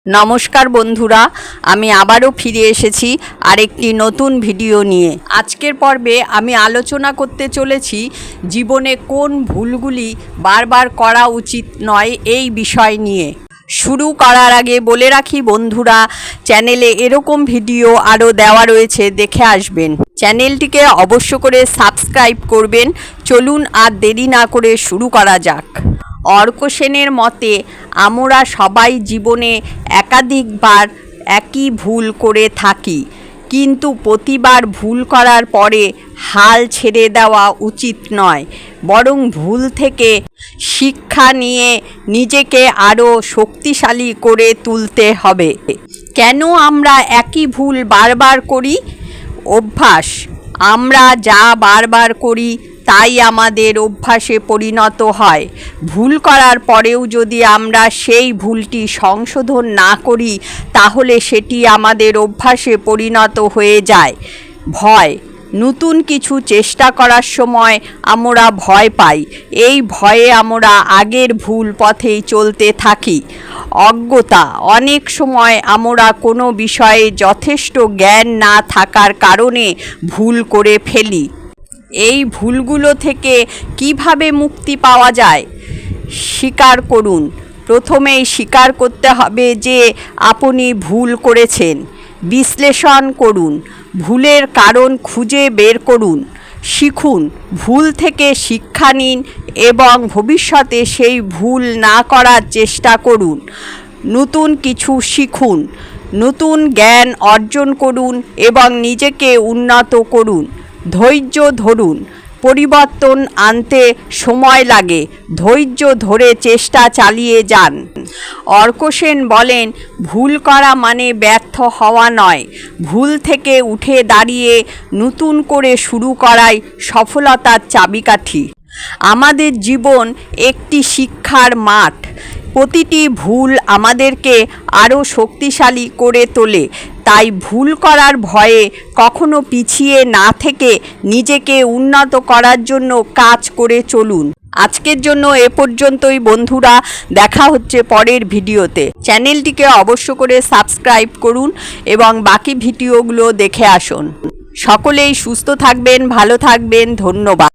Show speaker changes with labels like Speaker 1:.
Speaker 1: নমস্কার বন্ধুরা, আমি আবারও ফিরে এসেছি আরেকটি নতুন ভিডিও নিয়ে। আজকের পর্বে আমি আলোচনা করতে চলেছি জীবনে কোন ভুলগুলি বারবার করা উচিত নয় এই বিষয় নিয়ে। শুরু করার আগে বলে রাখি বন্ধুরা, চ্যানেলে এরকম ভিডিও আরও দেওয়া রয়েছে, দেখে আসবেন। চ্যানেলটিকে অবশ্য করে সাবস্ক্রাইব করবেন। চলুন আর দেরি না করে শুরু করা যাক। অর্ক সেনের মতে আমরা সবাই জীবনে একাধিকবার একই ভুল করে থাকি, কিন্তু প্রতিবার ভুল করার পরে হাল ছেড়ে দেওয়া উচিত নয়, বরং ভুল থেকে শিক্ষা নিয়ে নিজেকে আরও শক্তিশালী করে তুলতে হবে। কেন আমরা একই ভুল বারবার করি? অভ্যাস। আমরা যা বারবার করি তাই আমাদের অভ্যাসে পরিণত হয়। ভুল করার পরেও যদি আমরা সেই ভুলটি সংশোধন না করি তাহলে সেটি আমাদের অভ্যাসে পরিণত হয়ে যায়। ভয়। নতুন কিছু চেষ্টা করার সময় আমরা ভয় পাই। এই ভয়ে আমরা আগের ভুল পথেই চলতে থাকি। অজ্ঞতা। অনেক সময় আমরা কোনো বিষয়ে যথেষ্ট জ্ঞান না থাকার কারণে ভুল করে ফেলি। এই ভুলগুলো থেকে কিভাবে মুক্তি পাওয়া যায়? স্বীকার করুন। প্রথমেই স্বীকার করতে হবে যে আপনি ভুল করেছেন। বিশ্লেষণ করুন। ভুলের কারণ খুঁজে বের করুন। শিখুন। ভুল থেকে শিক্ষা নিন এবং ভবিষ্যতে সেই ভুল না করার চেষ্টা করুন। নতুন কিছু শিখুন। নতুন জ্ঞান অর্জন করুন এবং নিজেকে উন্নত করুন। ধৈর্য ধরুন। পরিবর্তন আনতে সময় লাগে, ধৈর্য ধরে চেষ্টা চালিয়ে যান। অর্ক সেন বলেন, ভুল করা মানে ব্যর্থ হওয়া নয়, ভুল থেকে উঠে দাঁড়িয়ে নতুন করে শুরু করাই সফলতার চাবিকাঠি। আমাদের জীবন একটি শিক্ষার মাঠ। প্রতিটি ভুল আমাদেরকে আরও শক্তিশালী করে তোলে। তাই ভুল করার ভয়ে কখনো পিছিয়ে না থেকে নিজেকে উন্নত করার জন্য কাজ করে চলুন। আজকের জন্য এ পর্যন্তই বন্ধুরা, দেখা হচ্ছে পরের ভিডিওতে। চ্যানেলটিকে অবশ্য করে সাবস্ক্রাইব করুন এবং বাকি ভিডিওগুলো দেখে আসুন। সকলেই সুস্থ থাকবেন, ভালো থাকবেন। ধন্যবাদ।